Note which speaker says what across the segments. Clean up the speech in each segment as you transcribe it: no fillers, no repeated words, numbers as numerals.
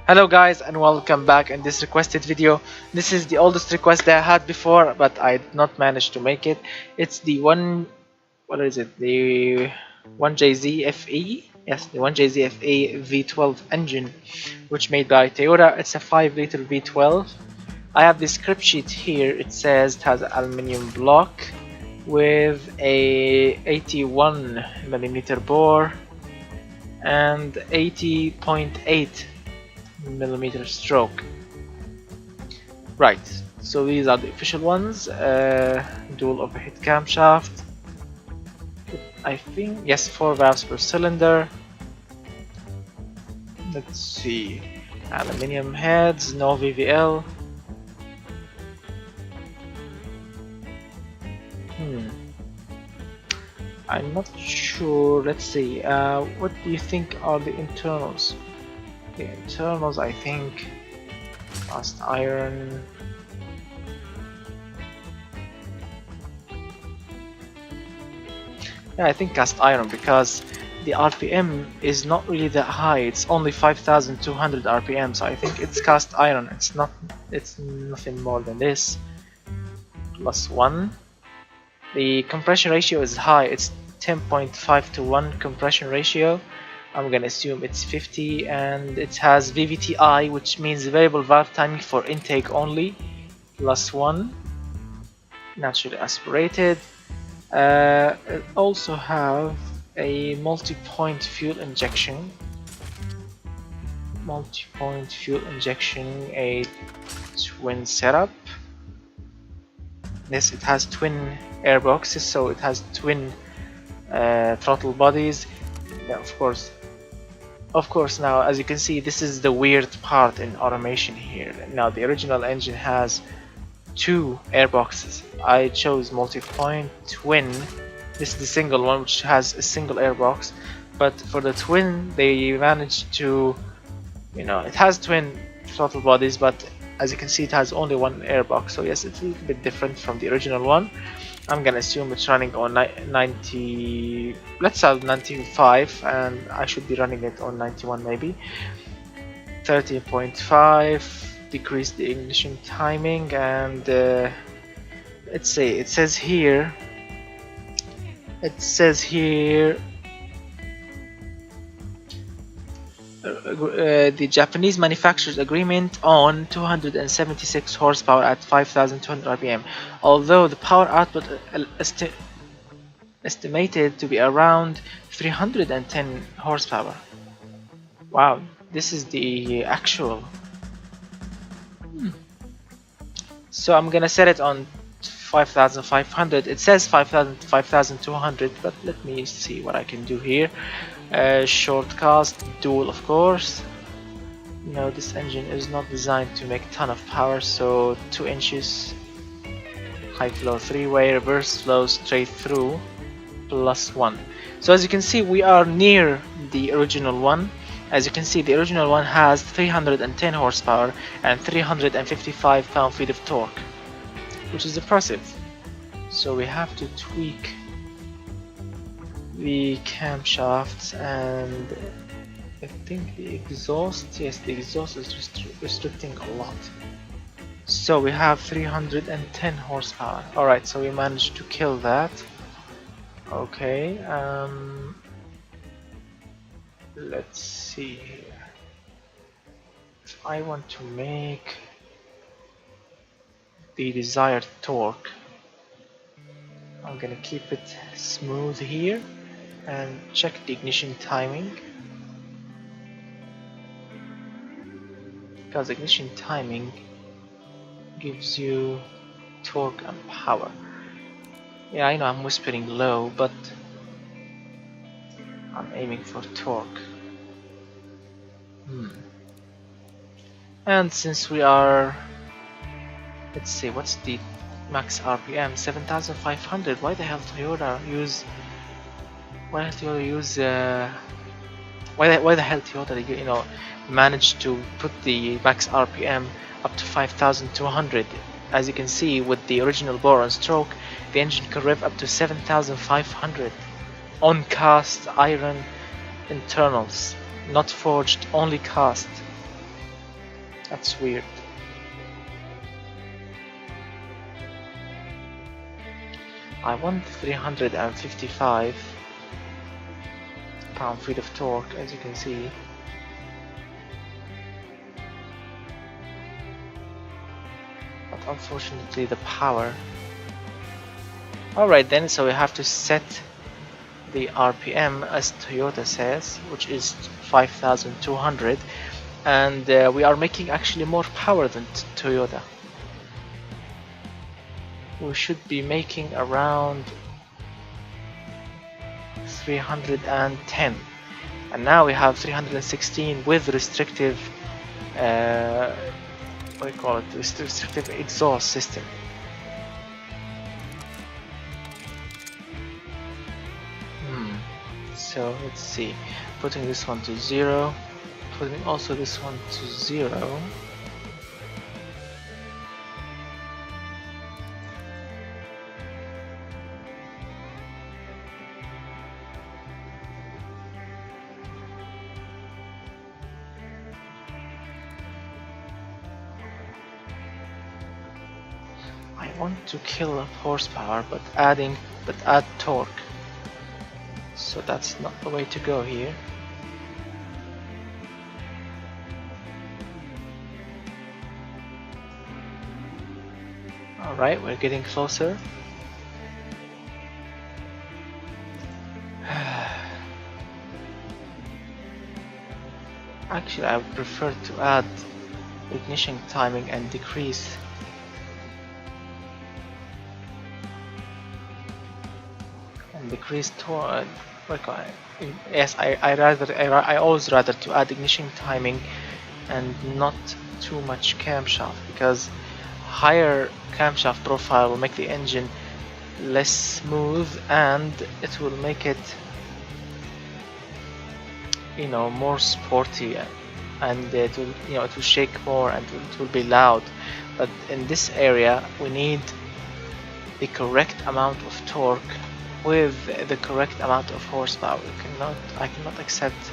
Speaker 1: Hello guys and welcome back in this requested video. This is the oldest request that I had before, but I did not manage to make it. It's the the 1GZ-FE. Yes, the 1GZ-FE V12 engine, which made by Toyota. It's a 5-liter V12. I have the script sheet here. It says it has an aluminium block with a 81mm bore and 80.8mm stroke. Right, so these are the official ones. Dual overhead camshaft. I think, yes, 4 valves per cylinder. Let's see, aluminium heads, no VVL. I'm not sure. Let's see. What do you think are the internals? The internals, I think, cast iron. Yeah, I think cast iron because the RPM is not really that high. It's only 5,200 RPM, so I think it's cast iron. It's nothing more than this. +1. The compression ratio is high. It's 10.5 to 1 compression ratio. I'm gonna assume it's 50, and it has VVTI, which means variable valve timing for intake only. +1. Naturally aspirated. It also have a multi-point fuel injection. A twin setup. Yes, it has twin airboxes, so it has twin throttle bodies. Yeah, of course. Now, as you can see, this is the weird part in automation here. Now, the original engine has 2 airboxes. I chose multi-point twin. This is the single one, which has a single airbox. But for the twin, they managed to, it has twin throttle bodies, but as you can see, it has only 1 airbox. So yes, it's a little bit different from the original one. I'm gonna assume it's running on 90. Let's have 95, and I should be running it on 91 maybe. 13.5. Decrease the ignition timing, and let's see. It says here. The Japanese manufacturer's agreement on 276 horsepower at 5,200 RPM, although the power output estimated to be around 310 horsepower. Wow, this is the actual. So I'm gonna set it on 5,500. It says 5,200, but let me see what I can do here. Short cast, dual, of course. No, this engine is not designed to make a ton of power, so 2 inches. High flow 3-way, reverse flow straight through, +1. So as you can see, we are near the original one. As you can see, the original one has 310 horsepower and 355 pound-feet of torque, which is impressive. So we have to tweak the camshafts, and I think the exhaust, yes, the exhaust is restricting a lot. So we have 310 horsepower. Alright, so we managed to kill that. Okay, let's see here. If I want to make the desired torque, I'm gonna keep it smooth here and check the ignition timing, because ignition timing gives you torque and power. Yeah, I know I'm whispering low, but I'm aiming for torque. And since we are, let's see, what's the max RPM? 7,500. Why the hell Toyota use? Why the hell Toyota, managed to put the max RPM up to 5,200? As you can see, with the original bore and stroke, the engine could rev up to 7,500 on cast iron internals, not forged, only cast. That's weird. I want 355 pound-feet of torque, as you can see. But unfortunately the power. Alright then, so we have to set the RPM as Toyota says, which is 5,200, and we are making actually more power than Toyota. We should be making around 310, and now we have 316 with restrictive what do you call it, restrictive exhaust system. So let's see, putting this one to 0, putting also this one to 0. I want to kill horsepower, but add torque. So that's not the way to go here. Alright, we're getting closer. Actually, I would prefer to add ignition timing and decrease torque. Yes, I always rather to add ignition timing and not too much camshaft, because higher camshaft profile will make the engine less smooth and it will make it, you know, more sporty, and it will, you know, it will shake more and it will be loud. But in this area we need the correct amount of torque with the correct amount of horsepower. I cannot accept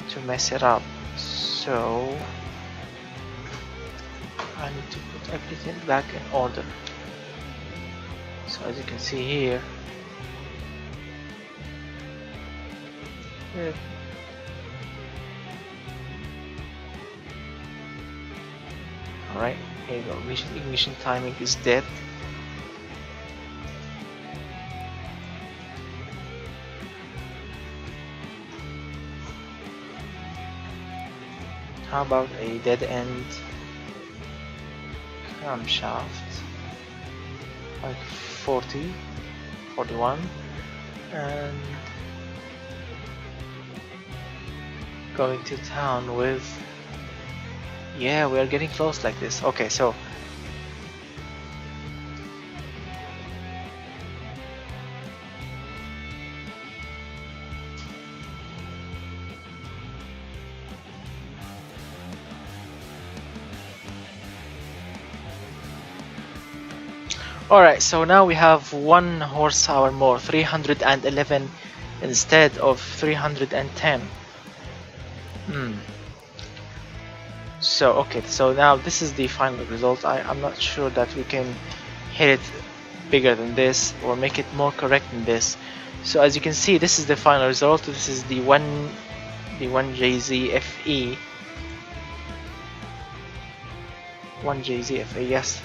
Speaker 1: to mess it up, so I need to put everything back in order. So as you can see here, alright, here you go. Ignition timing is dead. How about a dead end camshaft, like 40, 41, and going to town with, yeah, we are getting close like this. Okay, so alright, so now we have 1 horsepower more, 311 instead of 310. So okay, so now this is the final result. I'm not sure that we can hit it bigger than this or make it more correct than this. So as you can see, this is the final result. This is the 1GZ-FE. 1GZ-FE, yes.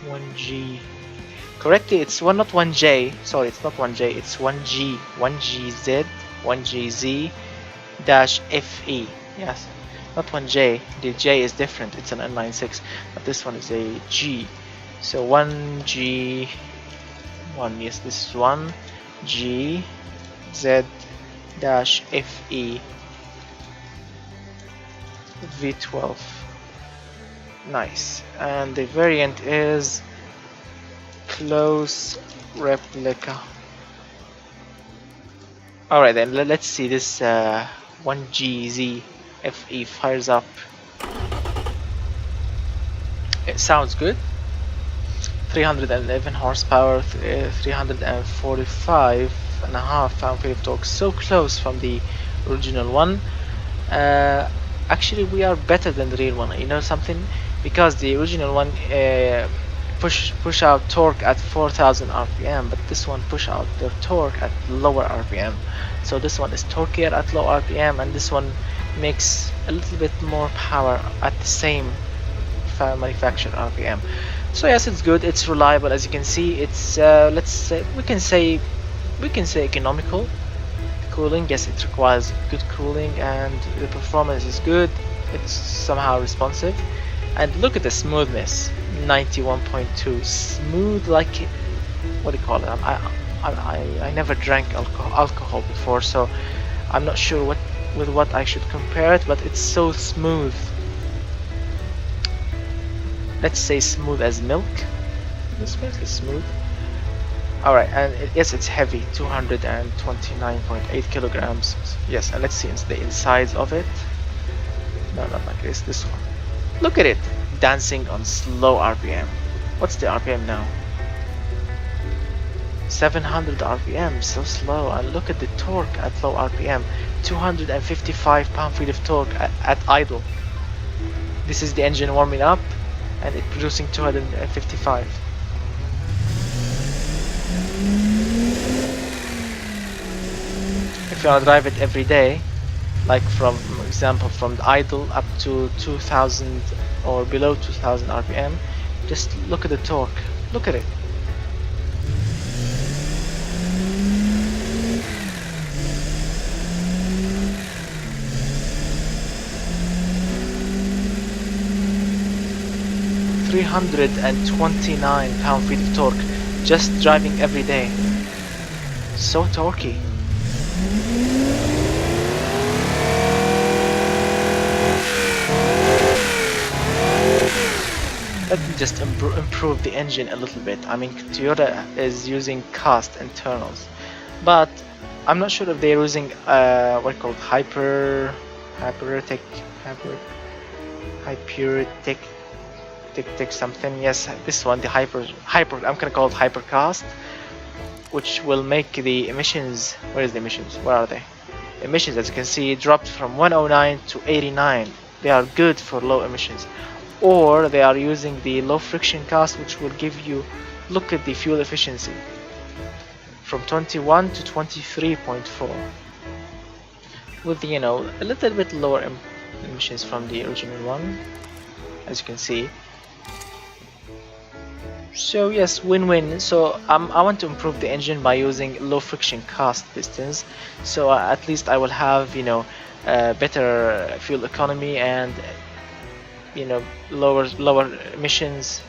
Speaker 1: 1G. Correctly, it's one, not 1J. Sorry, it's not 1J. It's 1G. 1GZ. 1GZ-FE. Yes, not 1J. The J is different. It's an N96, but this one is a G. So 1G. 1. Yes, this is 1GZ-FE. V12. Nice. And the variant is close replica. Alright then, let's see this 1GZ-FE fires up. It sounds good. 311 horsepower, 345.5 pound-feet of torque, so close from the original one. actually we are better than the real one. You know something? Because the original one push out torque at 4000 rpm, but this one push out their torque at lower rpm. So this one is torqueier at low rpm, and this one makes a little bit more power at the same manufactured rpm. So yes, it's good, it's reliable. As you can see, it's let's say we can say economical cooling. Yes, it requires good cooling, and the performance is good. It's somehow responsive, and look at the smoothness, 91.2, smooth like, what do you call it? I never drank alcohol before, so I'm not sure with what I should compare it, but it's so smooth. Let's say smooth as milk. This milk is smooth. Alright, and yes, it's heavy, 229.8 kilograms. Yes, and let's see the insides of it. No, not like this one. Look at it, dancing on slow RPM. What's the RPM now? 700 RPM, so slow. And look at the torque at low RPM, 255 pound-feet of torque at idle. This is the engine warming up, and it's producing 255. If you want to drive it every day, like from example from the idle up to 2000 or below 2000 rpm, just look at the torque. Look at it. £329 pound-feet of torque, just driving every day. So torquey. Let me just improve the engine a little bit. I mean, Toyota is using cast internals, but I'm not sure if they're using what called hyperetic something. Yes, this one, the hyper. I'm gonna call it hypercast, which will make the emissions. Where is the emissions? Where are they? Emissions, as you can see, dropped from 109 to 89. They are good for low emissions. Or they are using the low friction cast, which will give you, look at the fuel efficiency, from 21 to 23.4, with, you know, a little bit lower emissions from the original one, as you can see. So yes, win-win. So I want to improve the engine by using low friction cast pistons, so at least I will have, you know, better fuel economy and, you know, lower emissions.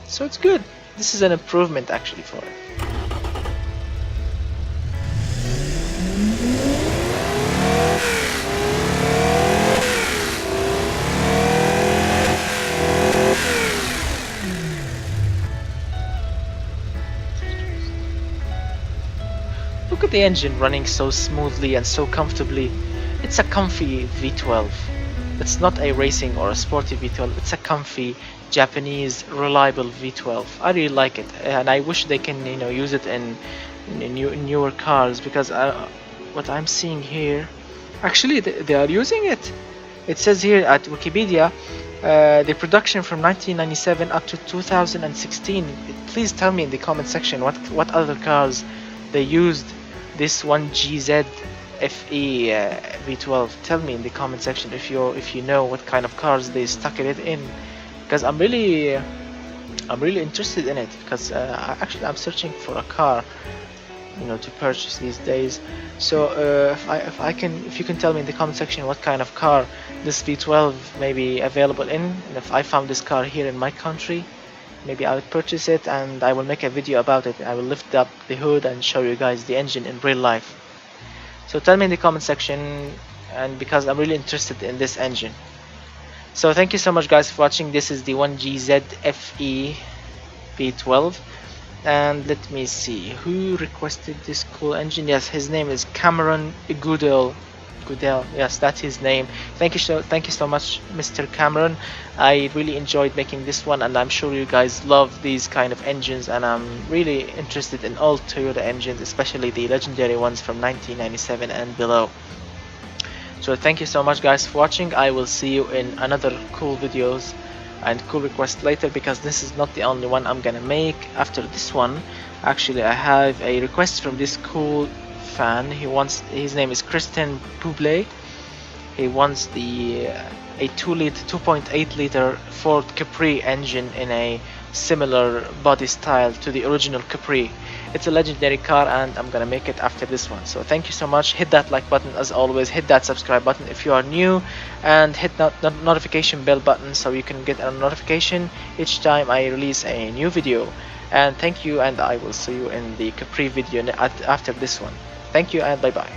Speaker 1: So it's good. This is an improvement actually for it. Look at the engine running so smoothly and so comfortably. It's a comfy V12. It's not a racing or a sporty V12. It's a comfy Japanese reliable V12. I really like it, and I wish they can, you know, use it in newer cars, because what I'm seeing here, actually they are using it. It says here at Wikipedia, the production from 1997 up to 2016. Please tell me in the comment section what other cars they used this 1GZ-FE V12. Tell me in the comment section if you know what kind of cars they stuck it in, because I'm really interested in it, because actually I'm searching for a car, you know, to purchase these days. So if you can tell me in the comment section what kind of car this V12 may be available in, and if I found this car here in my country, maybe I would purchase it and I will make a video about it. I will lift up the hood and show you guys the engine in real life. So tell me in the comment section, and because I'm really interested in this engine. So thank you so much guys for watching. This is the 1GZ-FE V12, and let me see who requested this cool engine. Yes, his name is Camron Goodall. Yes, that's his name. Thank you so much, Mr. Cameron. I really enjoyed making this one, and I'm sure you guys love these kind of engines, and I'm really interested in all Toyota engines, especially the legendary ones from 1997 and below. So thank you so much guys for watching. I will see you in another cool videos and cool request later, because this is not the only one I'm gonna make. After this one, actually I have a request from this cool fan. His name is Kristen Buble. He wants a 2.8 liter Ford Capri engine in a similar body style to the original Capri. It's a legendary car, and I'm gonna make it after this one. So thank you so much. Hit that like button as always, hit that subscribe button if you are new, and hit that notification bell button so you can get a notification each time I release a new video. And thank you, and I will see you in the Capri video after this one. Thank you, and bye bye.